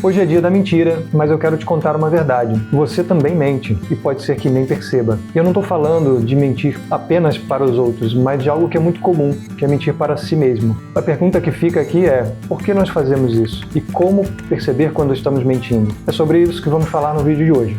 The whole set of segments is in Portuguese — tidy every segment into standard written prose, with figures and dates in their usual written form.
Hoje é dia da mentira, mas eu quero te contar uma verdade. Você também mente, e pode ser que nem perceba. E eu não estou falando de mentir apenas para os outros, mas de algo que é muito comum, que é mentir para si mesmo. A pergunta que fica aqui é, por que nós fazemos isso? E como perceber quando estamos mentindo? É sobre isso que vamos falar no vídeo de hoje.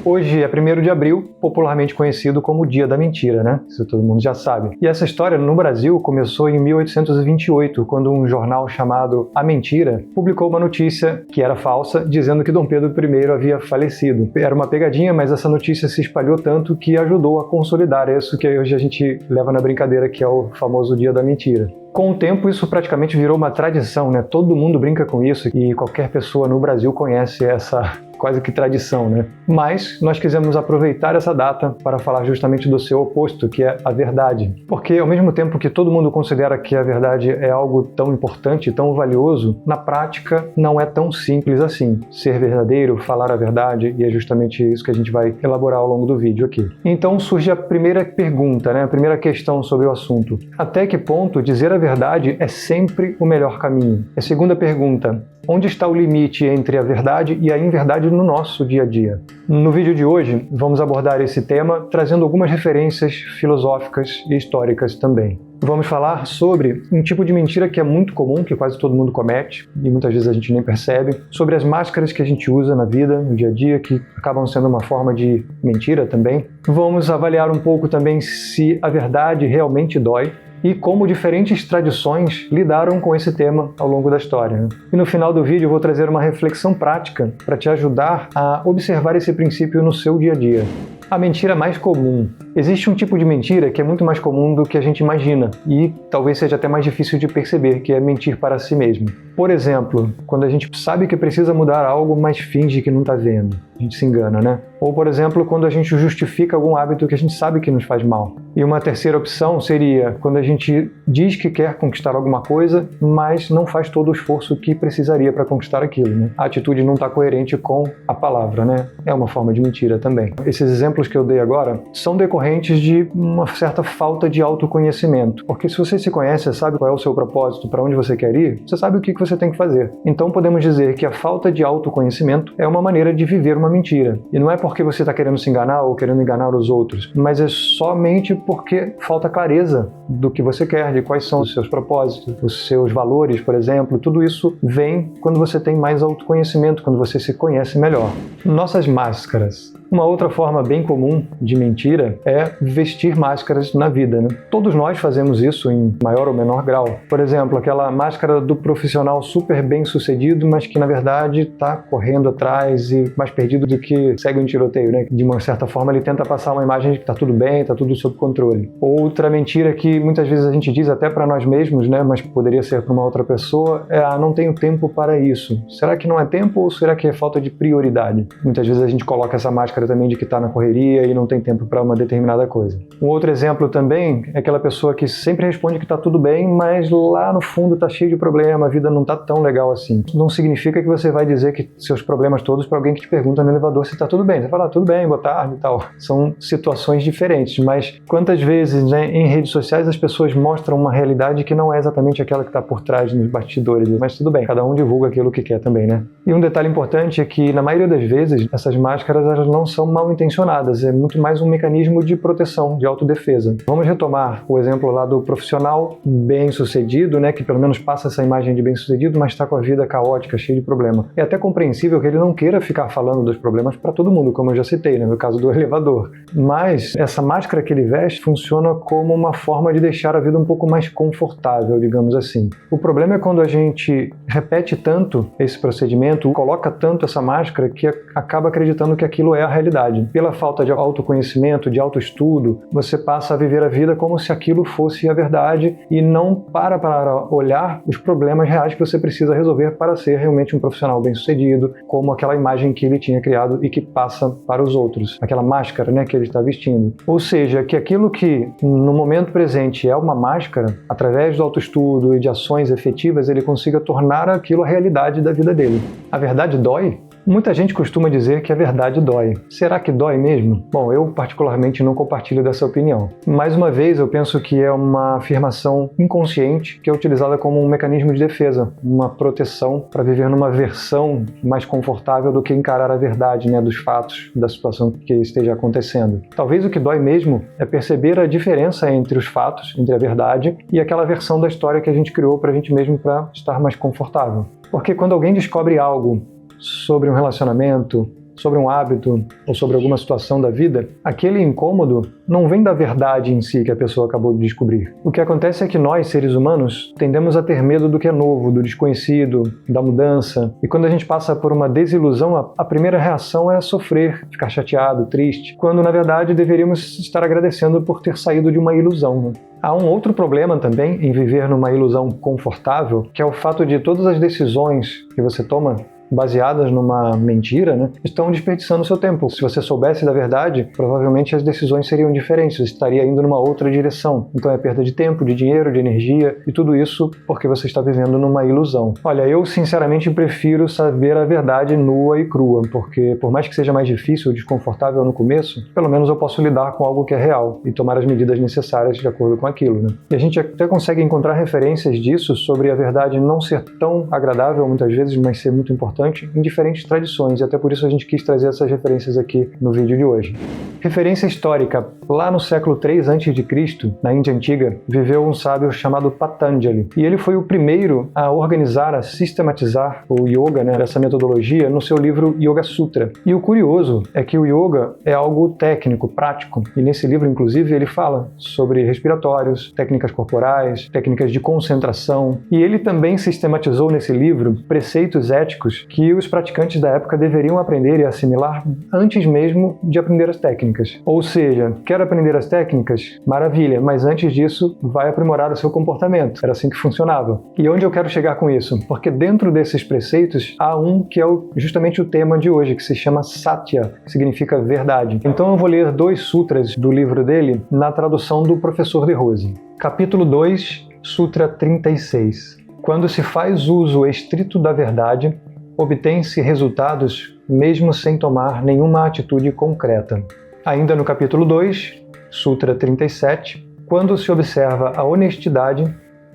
Hoje é 1º de abril, popularmente conhecido como o Dia da Mentira, né? Isso todo mundo já sabe. E essa história no Brasil começou em 1828, quando um jornal chamado A Mentira publicou uma notícia que era falsa, dizendo que Dom Pedro I havia falecido. Era uma pegadinha, mas essa notícia se espalhou tanto que ajudou a consolidar isso que hoje a gente leva na brincadeira, que é o famoso Dia da Mentira. Com o tempo, isso praticamente virou uma tradição, né? Todo mundo brinca com isso e qualquer pessoa no Brasil conhece essa quase que tradição, né? Mas nós quisemos aproveitar essa data para falar justamente do seu oposto, que é a verdade. Porque ao mesmo tempo que todo mundo considera que a verdade é algo tão importante, tão valioso, na prática não é tão simples assim. Ser verdadeiro, falar a verdade, e é justamente isso que a gente vai elaborar ao longo do vídeo aqui. Então surge a primeira pergunta, né? A primeira questão sobre o assunto. Até que ponto dizer a verdade é sempre o melhor caminho? A segunda pergunta. Onde está o limite entre a verdade e a inverdade no nosso dia a dia? No vídeo de hoje, vamos abordar esse tema trazendo algumas referências filosóficas e históricas também. Vamos falar sobre um tipo de mentira que é muito comum, que quase todo mundo comete, e muitas vezes a gente nem percebe, sobre as máscaras que a gente usa na vida, no dia a dia, que acabam sendo uma forma de mentira também. Vamos avaliar um pouco também se a verdade realmente dói, e como diferentes tradições lidaram com esse tema ao longo da história. E no final do vídeo eu vou trazer uma reflexão prática para te ajudar a observar esse princípio no seu dia a dia. A mentira mais comum. Existe um tipo de mentira que é muito mais comum do que a gente imagina e talvez seja até mais difícil de perceber, que é mentir para si mesmo. Por exemplo, quando a gente sabe que precisa mudar algo, mas finge que não está vendo. A gente se engana, né? Ou, por exemplo, quando a gente justifica algum hábito que a gente sabe que nos faz mal. E uma terceira opção seria quando a gente diz que quer conquistar alguma coisa, mas não faz todo o esforço que precisaria para conquistar aquilo, né? A atitude não está coerente com a palavra, né? É uma forma de mentira também. Esses exemplos que eu dei agora são decorrentes de uma certa falta de autoconhecimento. Porque se você se conhece, você sabe qual é o seu propósito, para onde você quer ir, você sabe o que você tem que fazer. Então podemos dizer que a falta de autoconhecimento é uma maneira de viver uma mentira. E não é porque você está querendo se enganar ou querendo enganar os outros, mas é somente porque falta clareza do que você quer, de quais são os seus propósitos, os seus valores, por exemplo. Tudo isso vem quando você tem mais autoconhecimento, quando você se conhece melhor. Nossas máscaras. Uma outra forma bem comum de mentira é vestir máscaras na vida, né? Todos nós fazemos isso em maior ou menor grau. Por exemplo, aquela máscara do profissional super bem sucedido, mas que na verdade está correndo atrás e mais perdido do que segue um tiroteio, né? De uma certa forma ele tenta passar uma imagem de que está tudo bem, está tudo sob controle. Outra mentira que muitas vezes a gente diz até para nós mesmos, né? Mas poderia ser para uma outra pessoa, é não tenho tempo para isso. Será que não é tempo ou será que é falta de prioridade? Muitas vezes a gente coloca essa máscara também de que está na correria e não tem tempo para uma determinada coisa. Um outro exemplo também é aquela pessoa que sempre responde que está tudo bem, mas lá no fundo está cheio de problema, a vida não está tão legal assim. Não significa que você vai dizer que seus problemas todos para alguém que te pergunta no elevador se está tudo bem. Você fala, tudo bem, boa tarde e tal. São situações diferentes, mas quantas vezes, né, em redes sociais as pessoas mostram uma realidade que não é exatamente aquela que está por trás nos bastidores, mas tudo bem, cada um divulga aquilo que quer também, né? E um detalhe importante é que na maioria das vezes essas máscaras elas não são mal intencionadas, é muito mais um mecanismo de proteção, de autodefesa. Vamos retomar o exemplo lá do profissional bem-sucedido, né, que pelo menos passa essa imagem de bem-sucedido, mas está com a vida caótica, cheia de problema. É até compreensível que ele não queira ficar falando dos problemas para todo mundo, como eu já citei, né, no caso do elevador. Mas essa máscara que ele veste funciona como uma forma de deixar a vida um pouco mais confortável, digamos assim. O problema é quando a gente repete tanto esse procedimento, coloca tanto essa máscara, que acaba acreditando que aquilo é a realidade. Pela falta de autoconhecimento, de autoestudo, você passa a viver a vida como se aquilo fosse a verdade e não para olhar os problemas reais que você precisa resolver para ser realmente um profissional bem-sucedido, como aquela imagem que ele tinha criado e que passa para os outros, aquela máscara, né, que ele está vestindo. Ou seja, que aquilo que no momento presente é uma máscara, através do autoestudo e de ações efetivas, ele consiga tornar aquilo a realidade da vida dele. A verdade dói? Muita gente costuma dizer que a verdade dói. Será que dói mesmo? Bom, eu particularmente não compartilho dessa opinião. Mais uma vez, eu penso que é uma afirmação inconsciente que é utilizada como um mecanismo de defesa, uma proteção para viver numa versão mais confortável do que encarar a verdade, dos fatos, da situação que esteja acontecendo. Talvez o que dói mesmo é perceber a diferença entre os fatos, entre a verdade e aquela versão da história que a gente criou para a gente mesmo para estar mais confortável. Porque quando alguém descobre algo sobre um relacionamento, sobre um hábito ou sobre alguma situação da vida, aquele incômodo não vem da verdade em si que a pessoa acabou de descobrir. O que acontece é que nós, seres humanos, tendemos a ter medo do que é novo, do desconhecido, da mudança. E quando a gente passa por uma desilusão, a primeira reação é sofrer, ficar chateado, triste, quando na verdade deveríamos estar agradecendo por ter saído de uma ilusão. Há um outro problema também em viver numa ilusão confortável, que é o fato de todas as decisões que você toma baseadas numa mentira, estão desperdiçando seu tempo. Se você soubesse da verdade, provavelmente as decisões seriam diferentes, você estaria indo numa outra direção. Então é perda de tempo, de dinheiro, de energia e tudo isso porque você está vivendo numa ilusão. Olha, eu sinceramente prefiro saber a verdade nua e crua, porque por mais que seja mais difícil ou desconfortável no começo, pelo menos eu posso lidar com algo que é real e tomar as medidas necessárias de acordo com aquilo. E a gente até consegue encontrar referências disso sobre a verdade não ser tão agradável muitas vezes, mas ser muito importante em diferentes tradições, e até por isso a gente quis trazer essas referências aqui no vídeo de hoje. Referência histórica. Lá no século III a.C., na Índia Antiga, viveu um sábio chamado Patanjali, e ele foi o primeiro a organizar, a sistematizar o yoga, essa metodologia, no seu livro Yoga Sutra. E o curioso é que o yoga é algo técnico, prático, e nesse livro, inclusive, ele fala sobre respiratórios, técnicas corporais, técnicas de concentração, e ele também sistematizou nesse livro preceitos éticos que os praticantes da época deveriam aprender e assimilar antes mesmo de aprender as técnicas. Ou seja, quer aprender as técnicas? Maravilha, mas antes disso, vai aprimorar o seu comportamento. Era assim que funcionava. E onde eu quero chegar com isso? Porque dentro desses preceitos, há um que é justamente o tema de hoje, que se chama Satya, que significa verdade. Então eu vou ler 2 sutras do livro dele na tradução do professor De Rose. Capítulo 2, Sutra 36. Quando se faz uso estrito da verdade, obtém-se resultados mesmo sem tomar nenhuma atitude concreta. Ainda no capítulo 2, Sutra 37, quando se observa a honestidade,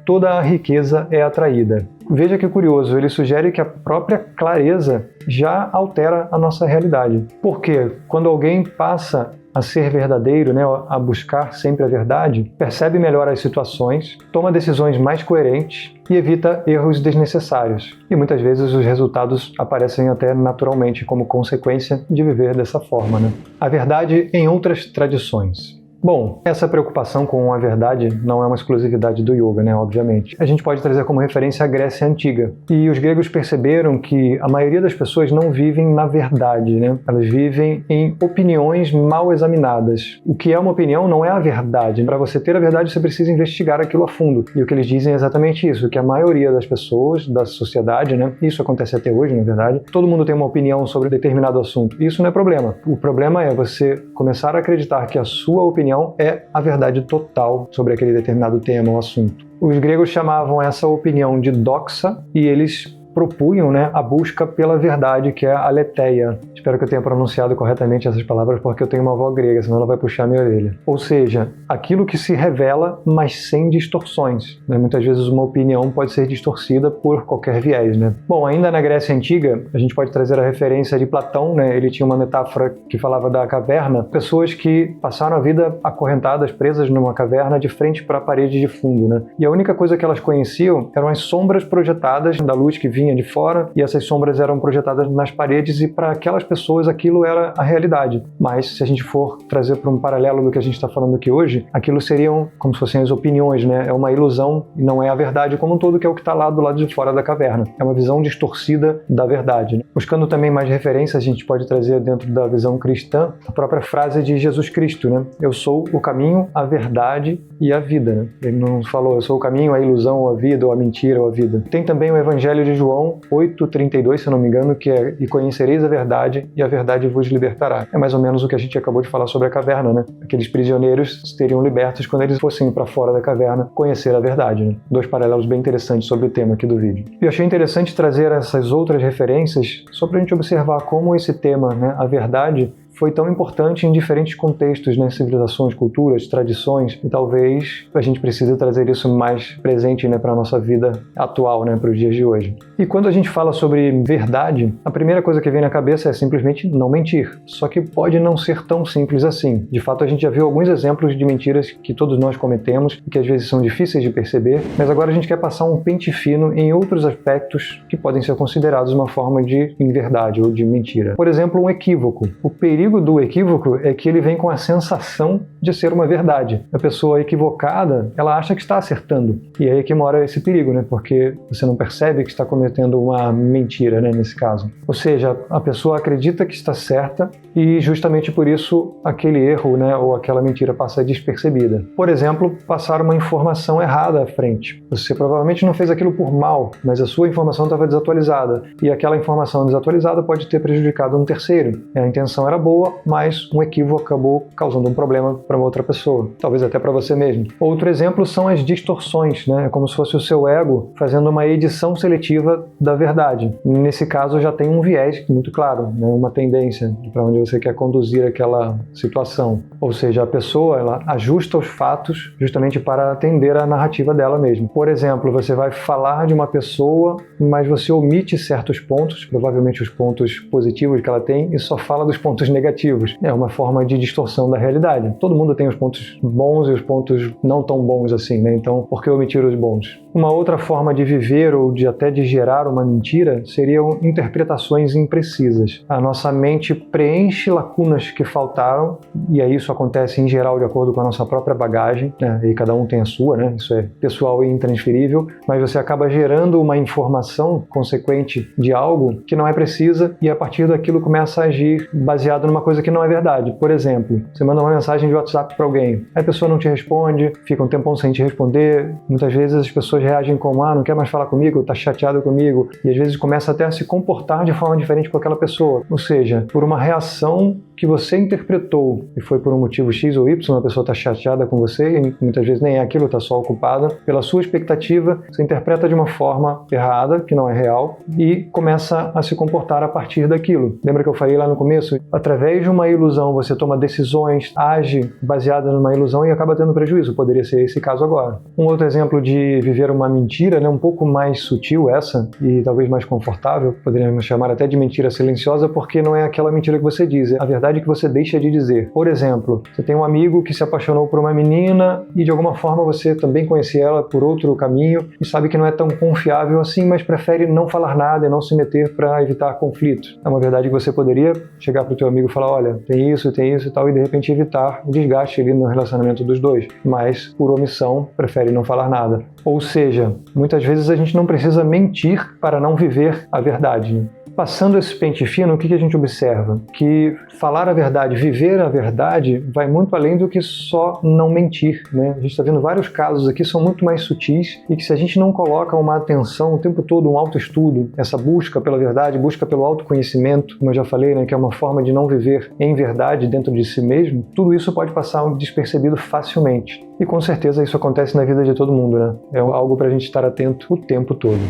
toda a riqueza é atraída. Veja que curioso, ele sugere que a própria clareza já altera a nossa realidade. Porque quando alguém passa a ser verdadeiro, a buscar sempre a verdade, percebe melhor as situações, toma decisões mais coerentes e evita erros desnecessários. E muitas vezes os resultados aparecem até naturalmente como consequência de viver dessa forma. A verdade em outras tradições. Bom, essa preocupação com a verdade não é uma exclusividade do yoga, obviamente. A gente pode trazer como referência a Grécia Antiga. E os gregos perceberam que a maioria das pessoas não vivem na verdade, Elas vivem em opiniões mal examinadas. O que é uma opinião não é a verdade. Para você ter a verdade, você precisa investigar aquilo a fundo. E o que eles dizem é exatamente isso, que a maioria das pessoas, da sociedade, isso acontece até hoje, na verdade, todo mundo tem uma opinião sobre determinado assunto. Isso não é problema. O problema é você começar a acreditar que a sua opinião é a verdade total sobre aquele determinado tema ou assunto. Os gregos chamavam essa opinião de doxa e eles propunham a busca pela verdade, que é a aletheia. Espero que eu tenha pronunciado corretamente essas palavras, porque eu tenho uma avó grega, senão ela vai puxar minha orelha. Ou seja, aquilo que se revela, mas sem distorções. Muitas vezes uma opinião pode ser distorcida por qualquer viés. Bom, ainda na Grécia Antiga, a gente pode trazer a referência de Platão, Ele tinha uma metáfora que falava da caverna, pessoas que passaram a vida acorrentadas, presas numa caverna de frente para a parede de fundo. E a única coisa que elas conheciam eram as sombras projetadas da luz que vinha de fora, e essas sombras eram projetadas nas paredes, e para aquelas pessoas aquilo era a realidade. Mas se a gente for trazer para um paralelo do que a gente está falando aqui hoje, aquilo seriam como se fossem as opiniões, É uma ilusão e não é a verdade como um todo, que é o que está lá do lado de fora da caverna. É uma visão distorcida da verdade. Buscando também mais referências, a gente pode trazer dentro da visão cristã a própria frase de Jesus Cristo, Eu sou o caminho, a verdade e a vida. Ele não falou, eu sou o caminho, a ilusão, ou a vida, ou a mentira, ou a vida. Tem também o Evangelho de João, João 8,32, se eu não me engano, que é: e conhecereis a verdade, e a verdade vos libertará. É mais ou menos o que a gente acabou de falar sobre a caverna, né? Aqueles prisioneiros seriam libertos quando eles fossem para fora da caverna conhecer a verdade, né? Dois paralelos bem interessantes sobre o tema aqui do vídeo. E eu achei interessante trazer essas outras referências só para a gente observar como esse tema, né, a verdade, foi tão importante em diferentes contextos, né? Civilizações, culturas, tradições, e talvez a gente precise trazer isso mais presente, né, para a nossa vida atual, né, para os dias de hoje. E quando a gente fala sobre verdade, a primeira coisa que vem na cabeça é simplesmente não mentir. Só que pode não ser tão simples assim. De fato, a gente já viu alguns exemplos de mentiras que todos nós cometemos e que às vezes são difíceis de perceber, mas agora a gente quer passar um pente fino em outros aspectos que podem ser considerados uma forma de inverdade ou de mentira. Por exemplo, um equívoco. O perigo do equívoco é que ele vem com a sensação de ser uma verdade. A pessoa equivocada, ela acha que está acertando. E é aí que mora esse perigo, né? Porque você não percebe que está cometendo uma mentira, né, nesse caso. Ou seja, a pessoa acredita que está certa e justamente por isso aquele erro, né, ou aquela mentira passa despercebida. Por exemplo, passar uma informação errada à frente. Você provavelmente não fez aquilo por mal, mas a sua informação estava desatualizada. E aquela informação desatualizada pode ter prejudicado um terceiro. A intenção era boa, mas um equívoco acabou causando um problema para uma outra pessoa, talvez até para você mesmo. Outro exemplo são as distorções, né? É como se fosse o seu ego fazendo uma edição seletiva da verdade. Nesse caso já tem um viés muito claro, né? Uma tendência para onde você quer conduzir aquela situação. Ou seja, a pessoa ela ajusta os fatos justamente para atender à narrativa dela mesma. Por exemplo, você vai falar de uma pessoa, mas você omite certos pontos, provavelmente os pontos positivos que ela tem, e só fala dos pontos negativos. É uma forma de distorção da realidade. Todo mundo tem os pontos bons e os pontos não tão bons assim, né? Então, por que omitir os bons? Uma outra forma de viver ou de até de gerar uma mentira seriam interpretações imprecisas. A nossa mente preenche lacunas que faltaram, e aí isso acontece em geral de acordo com a nossa própria bagagem, né? E cada um tem a sua, né? Isso é pessoal e intransferível, mas você acaba gerando uma informação consequente de algo que não é precisa e a partir daquilo começa a agir baseado numa coisa que não é verdade. Por exemplo, você manda uma mensagem de WhatsApp para alguém, aí a pessoa não te responde, fica um tempão sem te responder, muitas vezes as pessoas reagem como, não quer mais falar comigo, tá chateado comigo, e às vezes começa até a se comportar de forma diferente com aquela pessoa. Ou seja, por uma reação que você interpretou e foi por um motivo X ou Y, a pessoa está chateada com você e muitas vezes nem é aquilo, está só ocupada. Pela sua expectativa, você interpreta de uma forma errada, que não é real, e começa a se comportar a partir daquilo. Lembra que eu falei lá no começo? Através de uma ilusão, você toma decisões, age baseada numa ilusão e acaba tendo prejuízo. Poderia ser esse caso agora. Um outro exemplo de viver uma mentira, né, um pouco mais sutil essa, e talvez mais confortável, poderíamos chamar até de mentira silenciosa, porque não é aquela mentira que você diz, é a verdade que você deixa de dizer. Por exemplo, você tem um amigo que se apaixonou por uma menina e de alguma forma você também conhecia ela por outro caminho e sabe que não é tão confiável assim, mas prefere não falar nada e não se meter para evitar conflitos. É uma verdade que você poderia chegar para o teu amigo e falar, olha, tem isso e tal, e de repente evitar o desgaste ali no relacionamento dos dois, mas por omissão prefere não falar nada. Ou seja, muitas vezes a gente não precisa mentir para não viver a verdade, né? Passando esse pente fino, o que a gente observa? Que falar a verdade, viver a verdade, vai muito além do que só não mentir, né? A gente está vendo vários casos aqui, são muito mais sutis, e que se a gente não coloca uma atenção o tempo todo, um autoestudo, essa busca pela verdade, busca pelo autoconhecimento, como eu já falei, né, que é uma forma de não viver em verdade dentro de si mesmo, tudo isso pode passar despercebido facilmente. E com certeza isso acontece na vida de todo mundo, né? É algo para a gente estar atento o tempo todo.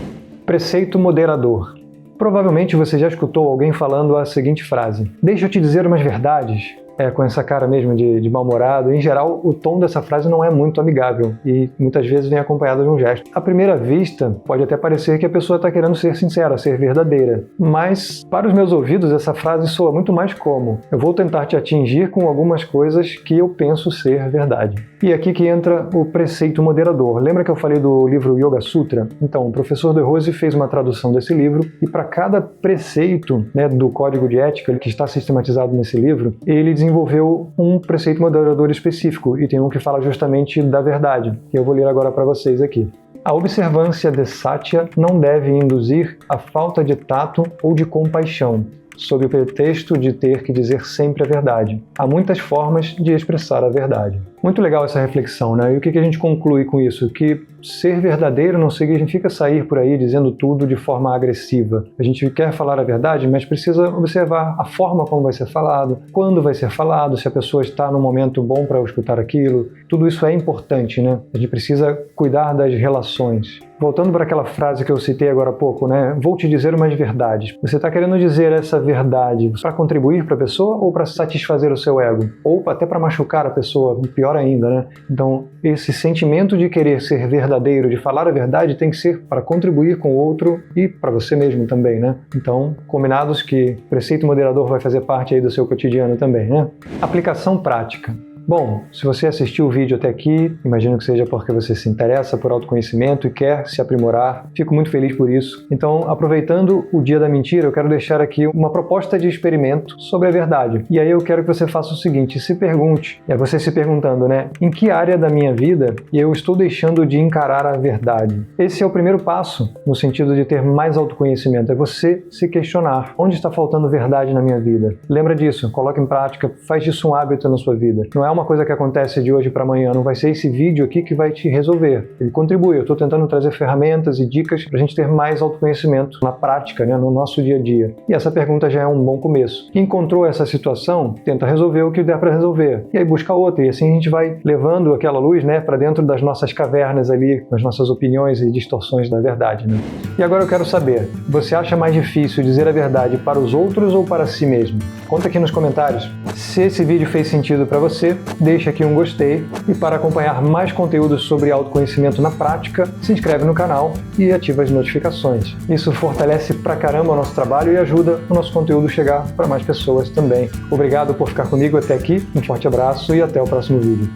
Preceito moderador. Provavelmente você já escutou alguém falando a seguinte frase: deixa eu te dizer umas verdades. Com essa cara mesmo de mal-humorado. Em geral, o tom dessa frase não é muito amigável e muitas vezes vem acompanhado de um gesto. À primeira vista, pode até parecer que a pessoa está querendo ser sincera, ser verdadeira. Mas, para os meus ouvidos, essa frase soa muito mais como: eu vou tentar te atingir com algumas coisas que eu penso ser verdade. E aqui que entra o preceito moderador. Lembra que eu falei do livro Yoga Sutra? Então, o professor De Rose fez uma tradução desse livro e para cada preceito, né, do código de ética que está sistematizado nesse livro, ele desenvolveu um preceito moderador específico e tem um que fala justamente da verdade, que eu vou ler agora para vocês aqui. A observância de Satya não deve induzir a falta de tato ou de compaixão, sob o pretexto de ter que dizer sempre a verdade. Há muitas formas de expressar a verdade. Muito legal essa reflexão, né? E o que a gente conclui com isso? Que ser verdadeiro não significa sair por aí dizendo tudo de forma agressiva. A gente quer falar a verdade, mas precisa observar a forma como vai ser falado, quando vai ser falado, se a pessoa está num momento bom para escutar aquilo. Tudo isso é importante, né? A gente precisa cuidar das relações. Voltando para aquela frase que eu citei agora há pouco, né? Vou te dizer umas verdades. Você está querendo dizer essa verdade para contribuir para a pessoa ou para satisfazer o seu ego? Ou até para machucar a pessoa, pior ainda, né? Então, esse sentimento de querer ser verdadeiro, de falar a verdade, tem que ser para contribuir com o outro e para você mesmo também, né? Então, combinados que preceito moderador vai fazer parte aí do seu cotidiano também, né? Aplicação prática. Bom, se você assistiu o vídeo até aqui, imagino que seja porque você se interessa por autoconhecimento e quer se aprimorar. Fico muito feliz por isso. Então, aproveitando o Dia da Mentira, eu quero deixar aqui uma proposta de experimento sobre a verdade. E aí eu quero que você faça o seguinte, se pergunte, é você se perguntando, né? Em que área da minha vida eu estou deixando de encarar a verdade? Esse é o primeiro passo no sentido de ter mais autoconhecimento, é você se questionar. Onde está faltando verdade na minha vida? Lembra disso, coloca em prática, faz disso um hábito na sua vida. Não é uma coisa que acontece de hoje para amanhã, não vai ser esse vídeo aqui que vai te resolver. Ele contribui, eu estou tentando trazer ferramentas e dicas para a gente ter mais autoconhecimento na prática, né, no nosso dia a dia. E essa pergunta já é um bom começo. Encontrou essa situação, tenta resolver o que der para resolver. E aí busca outra, e assim a gente vai levando aquela luz, né, para dentro das nossas cavernas ali, com as nossas opiniões e distorções da verdade, né? E agora eu quero saber, você acha mais difícil dizer a verdade para os outros ou para si mesmo? Conta aqui nos comentários. Se esse vídeo fez sentido para você, deixa aqui um gostei e para acompanhar mais conteúdos sobre autoconhecimento na prática, se inscreve no canal e ativa as notificações. Isso fortalece pra caramba o nosso trabalho e ajuda o nosso conteúdo a chegar para mais pessoas também. Obrigado por ficar comigo até aqui, um forte abraço e até o próximo vídeo.